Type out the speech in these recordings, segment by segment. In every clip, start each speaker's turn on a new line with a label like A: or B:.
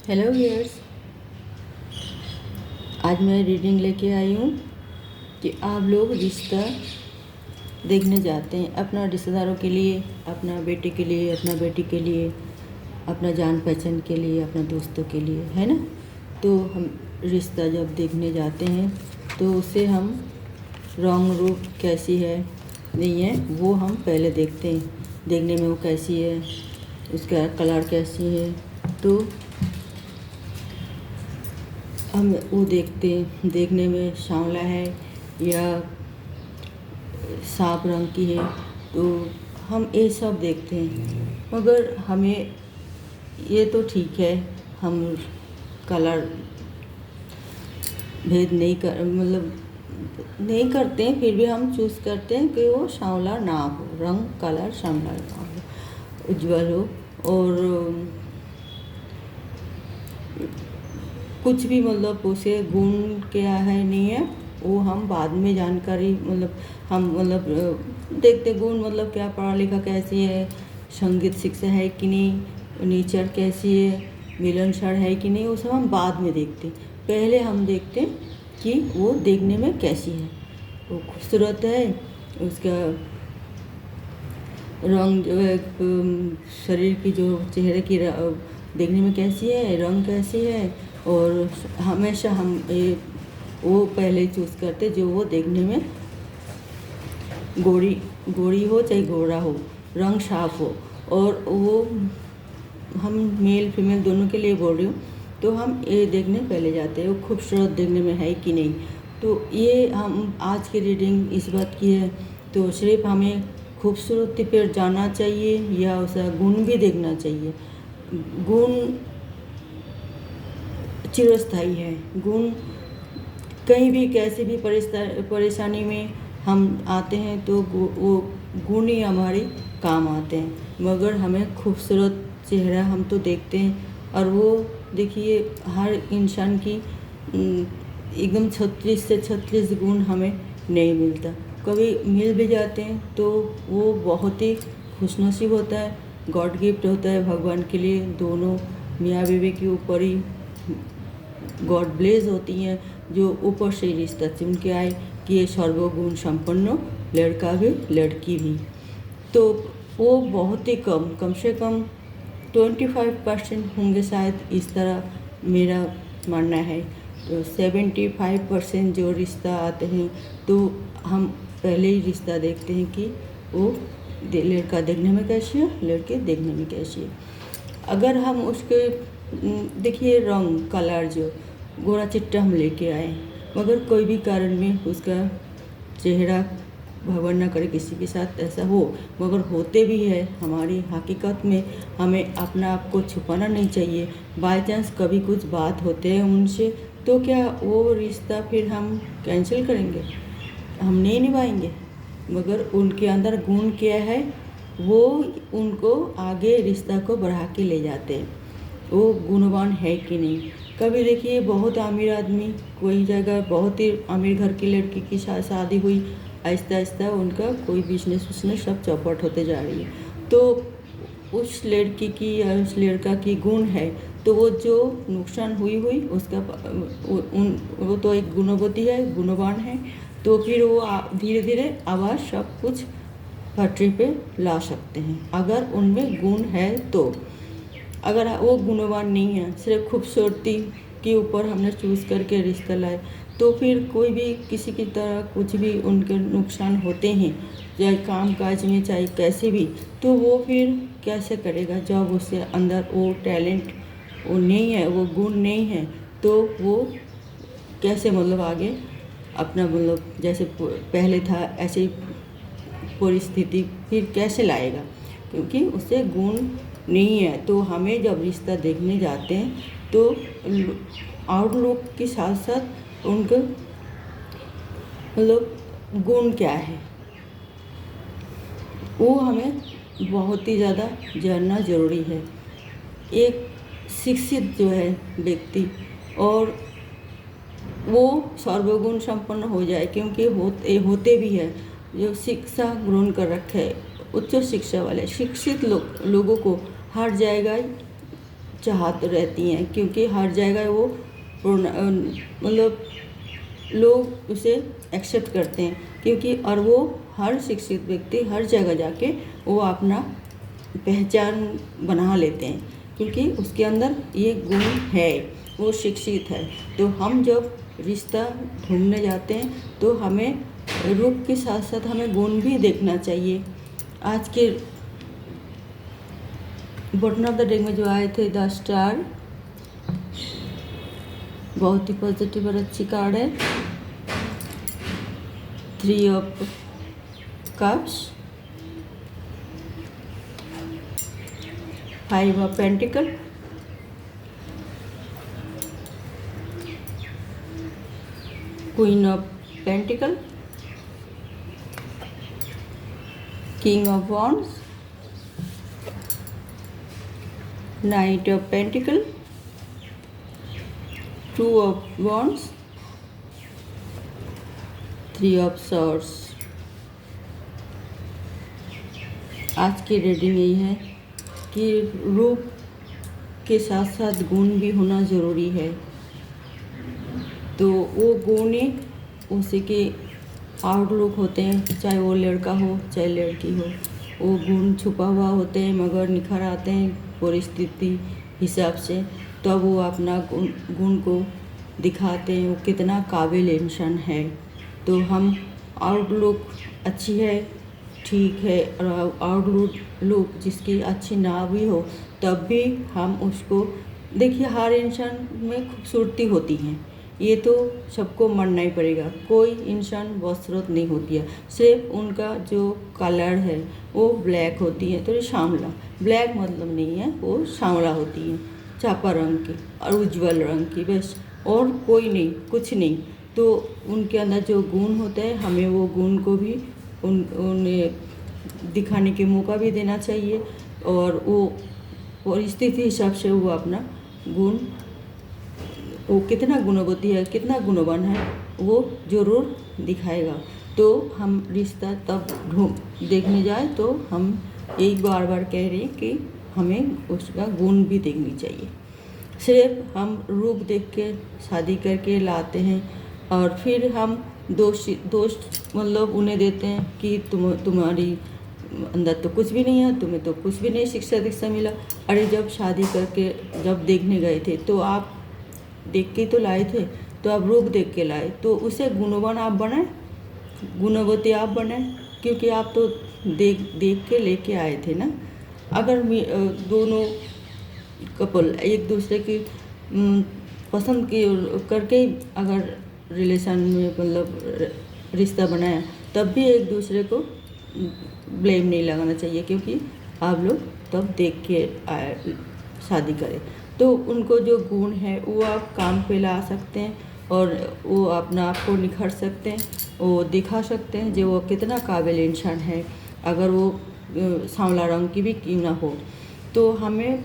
A: Hello viewers, आज मैं reading लेके आई हूँ कि आप लोग रिश्ता देखने जाते हैं अपना रिश्तेदारों के लिए, अपना बेटे के लिए, अपना बेटी के लिए, अपना जान पहचान के लिए, अपना दोस्तों के लिए, है ना। तो हम रिश्ता जब देखने जाते हैं तो उसे हम रंग रूप कैसी है नहीं है वो हम पहले देखते हैं, देखने में वो कैसी है, उसका कलर कैसी है, तो हम वो देखते हैं। देखने में सांवला है या साफ रंग की है तो हम ये सब देखते हैं। मगर हमें ये तो ठीक है, हम कलर भेद नहीं कर नहीं करते हैं, फिर भी हम चूज़ करते हैं कि वो सांवला ना हो, रंग कलर सांवला ना हो, उज्जवल हो। और कुछ भी उसे गुण क्या है नहीं है वो हम बाद में जानकारी हम देखते गुण क्या पढ़ा लिखा कैसी है, संगीत शिक्षा है कि नहीं, नेचर कैसी है, मिलनसार है कि नहीं, वो सब हम बाद में देखते। पहले हम देखते कि वो देखने में कैसी है, वो खूबसूरत है, उसका रंग जो है, शरीर की जो चेहरे की देखने में कैसी है, रंग कैसी है। और हमेशा हम वो पहले चूज़ करते जो वो देखने में गोरी हो चाहे गोरा हो, रंग साफ हो। और वो हम मेल फीमेल दोनों के लिए बोल रही हूँ, तो हम ये देखने पहले जाते हैं वो खूबसूरत देखने में है कि नहीं। तो ये हम आज की रीडिंग इस बात की है, तो सिर्फ हमें खूबसूरती पर जाना चाहिए या उसका गुण भी देखना चाहिए। गुण चिरस्थायी है, गुण कहीं भी कैसे भी परेशानी में हम आते हैं तो वो गुण ही हमारे काम आते हैं। मगर हमें खूबसूरत चेहरा हम तो देखते हैं, और वो देखिए हर इंसान की एकदम 36 से 36 गुण हमें नहीं मिलता, कभी मिल भी जाते हैं तो वो बहुत ही खुशनसीब होता है, गॉड गिफ्ट होता है भगवान के लिए। दोनों मियाँ बीवी के ऊपर ही गॉड ब्लेस होती हैं, जो ऊपर से रिश्ता चुन के आए कि ये सर्वगुण संपन्न लड़का भी लड़की भी। तो वो बहुत ही कम से कम 25% होंगे शायद, इस तरह मेरा मानना है। तो 75% जो रिश्ता आते हैं तो हम पहले ही रिश्ता देखते हैं कि वो लड़का देखने में कैसी है, लड़के देखने में कैसी है। अगर हम उसके देखिए रंग कलर जो गोरा चिट्टा हम लेके आए, मगर कोई भी कारण में उसका चेहरा, भगवान ना करे किसी के साथ ऐसा हो, मगर होते भी है हमारी हकीकत में, हमें अपना आप को छुपाना नहीं चाहिए। बाय चांस कभी कुछ बात होते हैं उनसे, तो क्या वो रिश्ता फिर हम कैंसिल करेंगे, हम नहीं निभाएंगे। मगर उनके अंदर गुण क्या है वो उनको आगे रिश्ता को बढ़ा के ले जाते हैं, वो गुणवान है कि नहीं। कभी देखिए बहुत अमीर आदमी, कोई जगह बहुत ही अमीर घर की लड़की की शादी हुई, आहिस्ता आहिस्ता उनका कोई बिजनेस सब चौपट होते जा रही है। तो उस लड़की की या उस लड़का की गुण है, तो वो जो नुकसान हुई उसका वो तो एक गुणवती है, गुणवान है, तो फिर वो धीरे धीरे आवाज़ सब कुछ पटरी पे ला सकते हैं अगर उनमें गुण है तो। अगर वो गुणवान नहीं है, सिर्फ खूबसूरती के ऊपर हमने चूज़ करके रिश्ता लाए, तो फिर कोई भी किसी की तरह कुछ भी उनके नुकसान होते हैं, चाहे काम काज में चाहे कैसे भी, तो वो फिर कैसे करेगा जब उसके अंदर वो टैलेंट वो नहीं है, वो गुण नहीं है, तो वो कैसे आगे अपना जैसे पहले था ऐसे परिस्थिति फिर कैसे लाएगा, क्योंकि उसे गुण नहीं है। तो हमें जब रिश्ता देखने जाते हैं तो आउटलुक के साथ साथ उनका गुण क्या है वो हमें बहुत ही ज़्यादा जानना ज़रूरी है। एक शिक्षित जो है व्यक्ति और वो सर्वगुण संपन्न हो जाए, क्योंकि होते भी है जो शिक्षा ग्रहण कर रखे है, उच्च शिक्षा वाले शिक्षित लोगों को हर जगह चाहत रहती हैं, क्योंकि हर जगह वो मतलब लोग उसे एक्सेप्ट करते हैं, क्योंकि और वो हर शिक्षित व्यक्ति हर जगह जाके वो अपना पहचान बना लेते हैं, क्योंकि उसके अंदर ये गुण है, वो शिक्षित है। तो हम जब रिश्ता ढूंढने जाते हैं तो हमें रूप के साथ साथ हमें गुण भी देखना चाहिए। आज के बटन ऑफ द डे में जो आए थे द स्टार, बहुत ही पॉजिटिव और अच्छी कार्ड है। 3 of cups, 5 of pentacle, queen of pentacle, king of wands, night of pentacle, 2 of wands, 3 of swords. आज की रीडिंग यही है कि रूप के साथ साथ गुण भी होना ज़रूरी है। तो वो गुण ही उसी के आउटलुक होते हैं, चाहे वो लड़का हो चाहे लड़की हो। वो गुण छुपा हुआ होते हैं मगर निखर आते हैं परिस्थिति हिसाब से, तब वो अपना गुण को दिखाते हैं, वो कितना काबिल इंसान है। तो हम आउटलुक अच्छी है ठीक है, और आउटलुक जिसकी अच्छी ना भी हो तब भी हम उसको देखिए, हर इंसान में खूबसूरती होती है, ये तो सबको मानना ही पड़ेगा। कोई इंसान बदसूरत नहीं होती है, सिर्फ उनका जो कलर है वो ब्लैक होती है, थोड़ी सांवला, ब्लैक मतलब नहीं है, वो सांवला होती है, चापा रंग की और उज्जवल रंग की, बस, और कोई नहीं, कुछ नहीं। तो उनके अंदर जो गुण होते हैं हमें वो गुण को भी उन्हें दिखाने के मौका भी देना चाहिए, और वो परिस्थिति हिसाब से वो अपना गुण, वो कितना गुणवती है, कितना गुणवान है, वो ज़रूर दिखाएगा। तो हम रिश्ता तब देखने जाए तो हम एक बार कह रहे हैं कि हमें उसका गुण भी देखनी चाहिए। सिर्फ हम रूप देख के शादी करके लाते हैं और फिर हम दोस्त मतलब उन्हें देते हैं कि तुम्हारी अंदर तो कुछ भी नहीं है, तुम्हें तो कुछ भी नहीं शिक्षा दीक्षा मिला। अरे जब शादी करके जब देखने गए थे तो आप देख के तो लाए थे, तो आप रूप देख के लाए, तो उसे गुणवान आप बनाए, गुणवती आप बनाए, क्योंकि आप तो देख के लेके आए थे ना। अगर दोनों कपल एक दूसरे की पसंद की करके अगर रिलेशन में मतलब रिश्ता बनाया, तब भी एक दूसरे को ब्लेम नहीं लगाना चाहिए, क्योंकि आप लोग तब देख के शादी करें। तो उनको जो गुण है वो आप काम पे ला सकते हैं और वो अपना आप को निखर सकते हैं, वो दिखा सकते हैं जो वो कितना काबिल इंसान है, अगर वो सांवला रंग की भी क्यों ना हो। तो हमें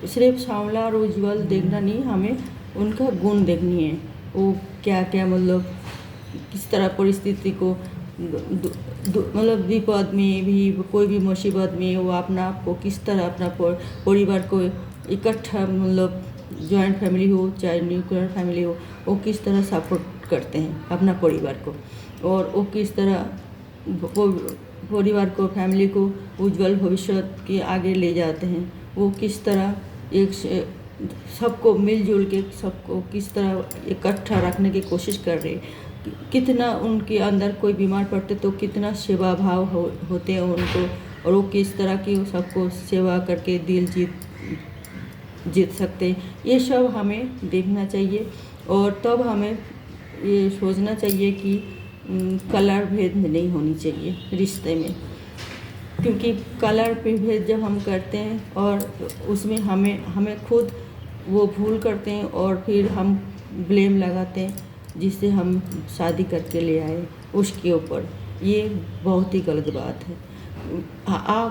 A: सिर्फ सांवला और उज्जवल देखना नहीं, हमें उनका गुण देखनी है, वो क्या क्या मतलब किस तरह परिस्थिति को मतलब विपद में भी, कोई भी मुसीबत में वो अपना आप को किस तरह अपना परिवार को इकट्ठा, मतलब जॉइंट फैमिली हो चाहे न्यूक्लियर फैमिली हो, वो किस तरह सपोर्ट करते हैं अपना परिवार को, और वो किस तरह वो परिवार को, फैमिली को उज्जवल भविष्य के आगे ले जाते हैं। वो किस तरह एक सबको मिलजुल के सबको किस तरह इकट्ठा रखने की कोशिश कर रहे हैं, कितना उनके अंदर कोई बीमार पड़ते तो कितना सेवा भाव होते हैं उनको, और वो किस तरह की सबको सेवा करके दिल जीत सकते हैं। ये सब हमें देखना चाहिए, और तब हमें ये सोचना चाहिए कि कलर भेद नहीं होनी चाहिए रिश्ते में, क्योंकि कलर पे भेद जब हम करते हैं और उसमें हमें खुद वो भूल करते हैं और फिर हम ब्लेम लगाते हैं, जिससे हम शादी करके ले आए उसके ऊपर। ये बहुत ही गलत बात है।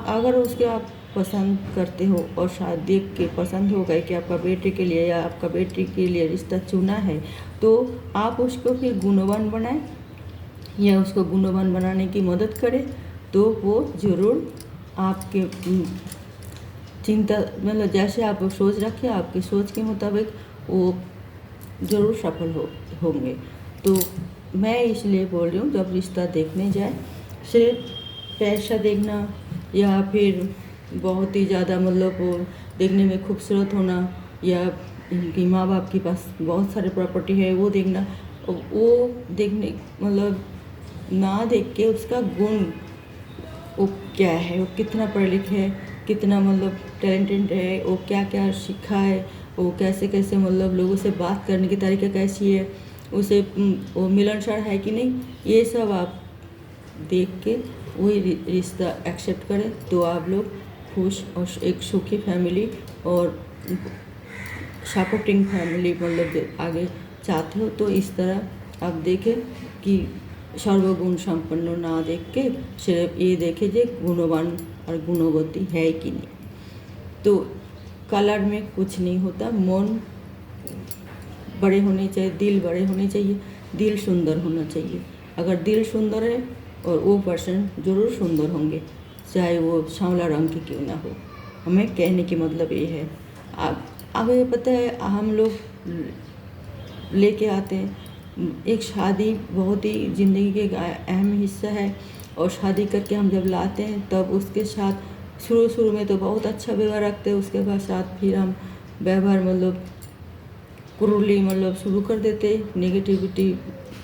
A: अगर उसके आप पसंद करते हो और शादी देख के पसंद हो गए कि आपका बेटे के लिए या आपका बेटी के लिए रिश्ता चुना है, तो आप उसको फिर गुणवान बनाएं या उसको गुणवान बनाने की मदद करें, तो वो ज़रूर आपके चिंता मतलब जैसे आप सोच रखिए, आपकी सोच के मुताबिक वो ज़रूर सफल होंगे। तो मैं इसलिए बोल रही हूँ, जब रिश्ता देखने जाए सिर्फ पैसा देखना या फिर बहुत ही ज़्यादा मतलब वो देखने में खूबसूरत होना या इनकी माँ बाप के पास बहुत सारे प्रॉपर्टी है वो देखना, वो देखने मतलब ना देख के उसका गुण वो क्या है, वो कितना पढ़े लिखे है, कितना मतलब टैलेंटेड है, वो क्या क्या सीखा है, वो कैसे कैसे मतलब लोगों से बात करने की तरीका कैसी है, उसे वो मिलनसार है कि नहीं, ये सब आप देख के वही रिश्ता एक्सेप्ट करें तो आप लोग खुश और एक सुखी फैमिली और सपोर्टिंग फैमिली मतलब आगे चाहते हो तो इस तरह आप देखें कि सर्वगुण संपन्न ना देख के सिर्फ ये देखे जे गुणवान और गुणवती है कि नहीं। तो कलर में कुछ नहीं होता, मन बड़े होने चाहिए, दिल बड़े होने चाहिए, दिल सुंदर होना चाहिए। अगर दिल सुंदर है और वो पर्सन ज़रूर सुंदर होंगे, चाहे वो सांवला रंग की क्यों ना हो। हमें कहने की मतलब ये है। अब ये पता है हम लोग लेके आते हैं, एक शादी बहुत ही ज़िंदगी के एक अहम हिस्सा है और शादी करके हम जब लाते हैं तब उसके साथ शुरू में तो बहुत अच्छा व्यवहार रखते हैं, उसके बाद साथ फिर हम व्यवहार मतलब क्रूरली मतलब शुरू कर देते, नेगेटिविटी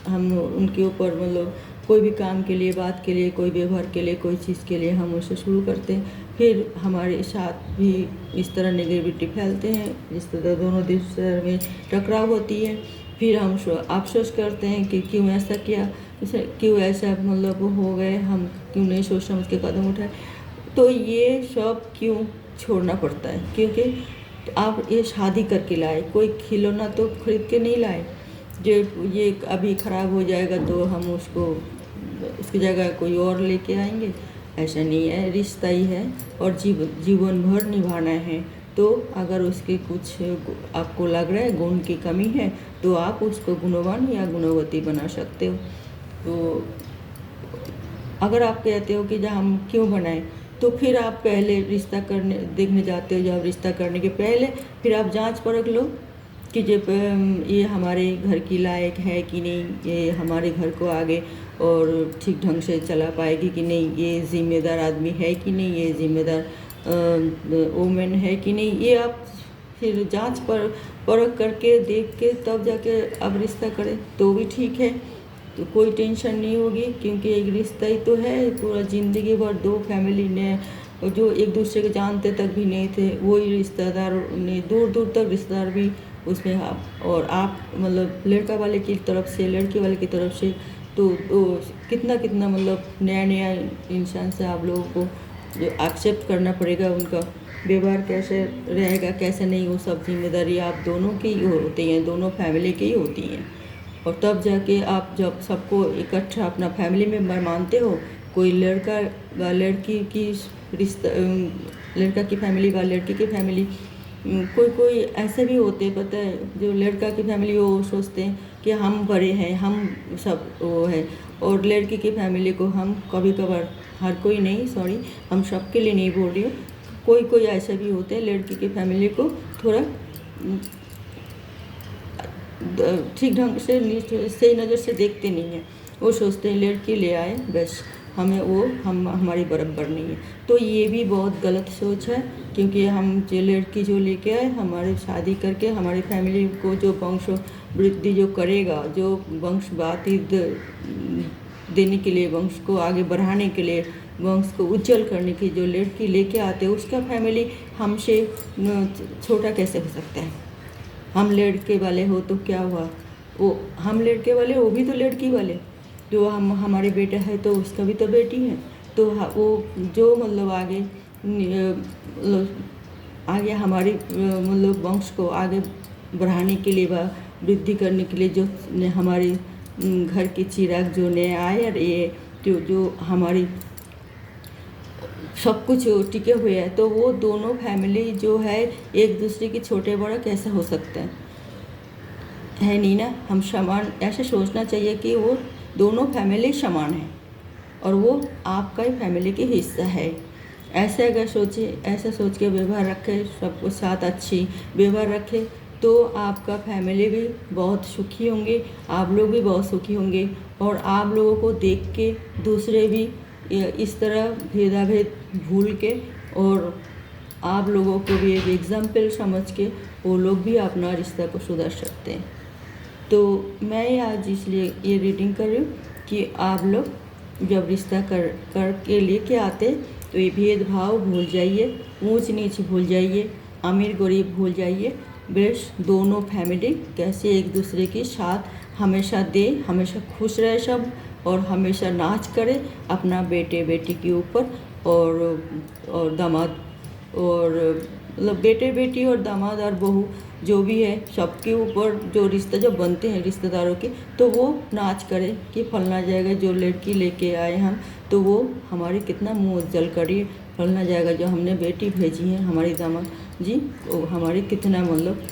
A: हम उनके ऊपर मतलब कोई भी काम के लिए, बात के लिए, कोई व्यवहार के लिए, कोई चीज़ के लिए हम उसे शुरू करते हैं, फिर हमारे साथ भी इस तरह नेगेटिविटी फैलते हैं, जिस तरह दोनों देश में टकराव होती है, फिर हम अफसोस करते हैं कि क्यों ऐसा किया, क्यों ऐसा मतलब हो गए, हम क्यों नहीं सोच समझ के कदम उठाए। तो ये सब क्यों छोड़ना पड़ता है, क्योंकि आप ये शादी करके लाए, कोई खिलौना तो खरीद के नहीं लाए जो ये अभी ख़राब हो जाएगा तो हम उसको उसकी जगह कोई और लेके आएंगे, ऐसा नहीं है। रिश्ता ही है और जीवन भर निभाना है। तो अगर उसके कुछ आपको लग रहा है गुण की कमी है तो आप उसको गुणवान या गुणवती बना सकते हो। तो अगर आप कहते हो कि जब हम क्यों बनाएं, तो फिर आप पहले रिश्ता करने देखने जाते हो, जब रिश्ता करने के पहले फिर आप जांच परख लो कि जब ये हमारे घर की लायक है कि नहीं, ये हमारे घर को आगे और ठीक ढंग से चला पाएगी कि नहीं, ये ज़िम्मेदार आदमी है कि नहीं, ये ज़िम्मेदार वोमेन है कि नहीं, ये आप फिर जांच परख करके देख के तब जाके अब रिश्ता करें तो भी ठीक है। तो कोई टेंशन नहीं होगी, क्योंकि एक रिश्ता ही तो है, पूरा ज़िंदगी भर दो फैमिली ने जो एक दूसरे को जानते तक भी नहीं थे, वही रिश्तेदार ने दूर दूर तक रिश्तेदार भी उसमें और आप मतलब लड़का वाले की तरफ से लड़की वाले की तरफ से तो कितना कितना मतलब नया नया इंसान से आप लोगों को जो एक्सेप्ट करना पड़ेगा, उनका व्यवहार कैसे रहेगा कैसे नहीं, वो सब जिम्मेदारी आप दोनों की ही होती हैं, दोनों फैमिली की ही होती हैं। और तब जाके आप जब सबको इकट्ठा अपना फैमिली मेम्बर मानते हो, कोई लड़का व लड़की की रिश्ता, लड़का की फैमिली व लड़की की फैमिली, कोई ऐसे भी होते पता है, जो लड़का की फैमिली वो सोचते हैं कि हम बड़े हैं, हम सब वो है, और लड़की की फैमिली को हम कभी कभार, हर कोई नहीं, सॉरी हम सबके लिए नहीं बोल रही हूँ, कोई ऐसे भी होते हैं लड़की की फैमिली को थोड़ा ठीक ढंग से सही नज़र से देखते नहीं हैं, वो सोचते हैं लड़की ले आए बस, हमें वो हमारी बराबर नहीं है। तो ये भी बहुत गलत सोच है, क्योंकि हम जो लड़की जो लेके आए, हमारे शादी करके हमारी फैमिली को जो वंश वृद्धि जो करेगा, जो वंशवादी देने के लिए, वंश को आगे बढ़ाने के लिए, वंश को उज्जवल करने की जो लड़की लेके आते हैं, उसका फैमिली हमसे छोटा कैसे हो सकता है। हम लड़के वाले हो तो क्या हुआ, वो हम लड़के वाले, वो भी तो लड़की वाले, जो हमारे बेटा है तो उसका भी तो बेटी है, तो वो जो मतलब आगे हमारी मतलब वंश को आगे बढ़ाने के लिए व वृद्धि करने के लिए जो हमारे घर की चिराग जो नए आए, और ये जो हमारी सब कुछ टिके हुए हैं, तो वो दोनों फैमिली जो है एक दूसरे की छोटे बड़ा कैसे हो सकते है नहीं ना। हम समान ऐसे सोचना चाहिए कि वो दोनों फैमिली समान है और वो आपका ही फैमिली की हिस्सा है। ऐसे अगर सोचे, ऐसा सोच के व्यवहार रखें, सबको साथ अच्छी व्यवहार रखें, तो आपका फैमिली भी बहुत सुखी होंगे, आप लोग भी बहुत सुखी होंगे। और आप लोगों को देख के दूसरे भी इस तरह भेदाभेद भूल के, और आप लोगों को भी एक एग्जाम्पल समझ के वो लोग भी अपना रिश्ता को सुधार सकते हैं। तो मैं आज इसलिए ये रीडिंग कर रही हूँ कि आप लोग जब रिश्ता कर के लेके आते तो ये भेदभाव भूल जाइए, ऊंच नीच भूल जाइए, अमीर गरीब भूल जाइए। बस दोनों फैमिली कैसे एक दूसरे के साथ हमेशा दे, हमेशा खुश रहे सब, और हमेशा नाच करे अपना बेटे बेटी के ऊपर, और दामाद और मतलब बेटे बेटी और दामाद और बहू जो भी है सबके ऊपर जो रिश्ता जो बनते हैं रिश्तेदारों के, तो वो नाच करे कि फलना जाएगा जो लड़की लेके आए हम, तो वो हमारी कितना मुँह उज्जवल करिए, फलना जाएगा जो हमने बेटी भेजी है हमारी दामाद जी, वो हमारी कितना मतलब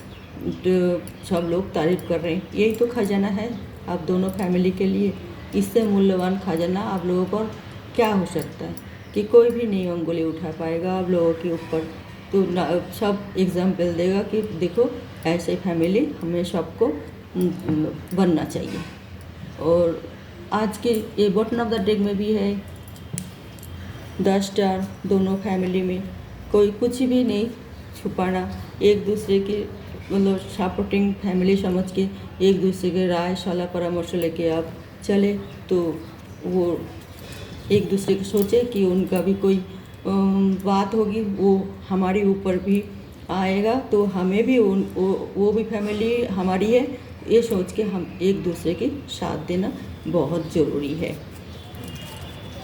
A: सब लोग तारीफ़ कर रहे हैं। यही तो खजाना है आप दोनों फैमिली के लिए। इससे मूल्यवान खजाना आप लोगों पर क्या हो सकता है कि कोई भी नहीं उंगली उठा पाएगा आप लोगों के ऊपर। तो सब एग्जाम्पल देगा कि देखो ऐसे फैमिली हमें सबको बनना चाहिए। और आज के ये बॉटम ऑफ द डेक में भी है 10 स्टार। दोनों फैमिली में कोई कुछ भी नहीं छुपाना, एक दूसरे की मतलब सपोर्टिंग फैमिली समझ के एक दूसरे के राय सलाह परामर्श लेके आप चले, तो वो एक दूसरे को सोचे कि उनका भी कोई बात होगी वो हमारे ऊपर भी आएगा, तो हमें भी वो भी फैमिली हमारी है, ये सोच के हम एक दूसरे के साथ देना बहुत ज़रूरी है।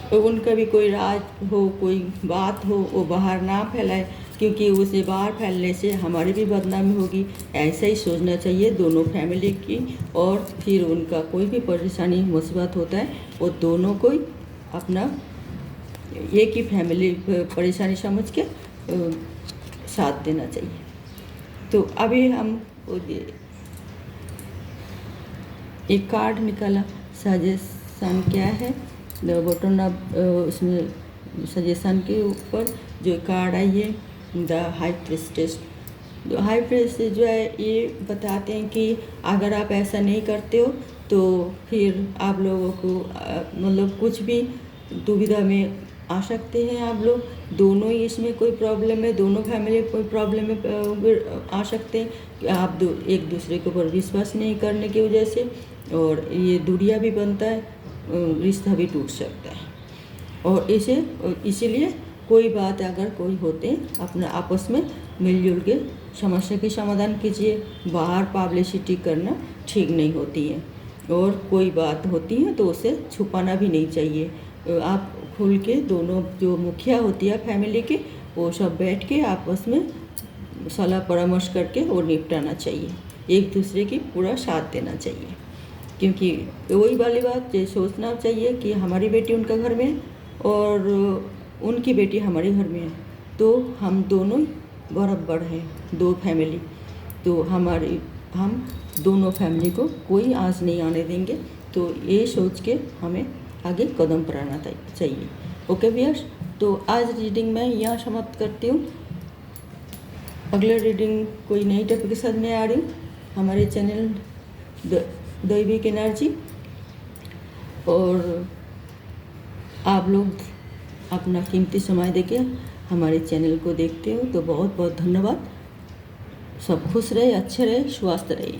A: तो उनका भी कोई राज हो, कोई बात हो, वो बाहर ना फैलाए, क्योंकि उसे बाहर फैलने से हमारी भी बदनामी होगी। ऐसा ही सोचना चाहिए दोनों फैमिली की। और फिर उनका कोई भी परेशानी मुसीबत होता है वो दोनों को अपना एक ही फैमिली परेशानी समझ के साथ देना चाहिए। तो अभी हम एक कार्ड निकाला, सजेशन क्या है बटन ऑफ उसमें सजेशन के ऊपर जो कार्ड आई है the high priestess. High priestess जो है ये बताते हैं कि अगर आप ऐसा नहीं करते हो तो फिर आप लोगों को मतलब कुछ भी दुविधा में आ सकते हैं आप लोग। दोनों ही इसमें कोई प्रॉब्लम है, दोनों फैमिली कोई प्रॉब्लम में आ सकते हैं कि आप एक दूसरे के ऊपर विश्वास नहीं करने की वजह से, और ये दूरिया भी बनता है, रिश्ता भी टूट सकता है। और इसीलिए कोई बात अगर कोई होते हैं अपना आपस में मिलजुल के समस्या के समाधान कीजिए। बाहर पब्लिसिटी करना ठीक नहीं होती है, और कोई बात होती है तो उसे छुपाना भी नहीं चाहिए। आप खुल के दोनों जो मुखिया होती है फैमिली के, वो सब बैठ के आपस में सलाह परामर्श करके वो निपटाना चाहिए, एक दूसरे की पूरा साथ देना चाहिए। क्योंकि वही वाली बात ये सोचना चाहिए कि हमारी बेटी उनका घर में है और उनकी बेटी हमारे घर में है, तो हम दोनों बराबर हैं, दो फैमिली। तो हम दोनों फैमिली को कोई आँच नहीं आने देंगे। तो ये सोच के हमें आगे कदम बढ़ाना चाहिए। ओके व्यूअर्स, तो आज रीडिंग मैं यहाँ समाप्त करती हूँ। अगले रीडिंग कोई नई टॉपिक के साथ मैं आ रही हूँ हमारे चैनल दैविक एनर्जी। और आप लोग अपना कीमती समय देके हमारे चैनल को देखते हो तो बहुत बहुत धन्यवाद। सब खुश रहे, अच्छे रहे, स्वस्थ रहे।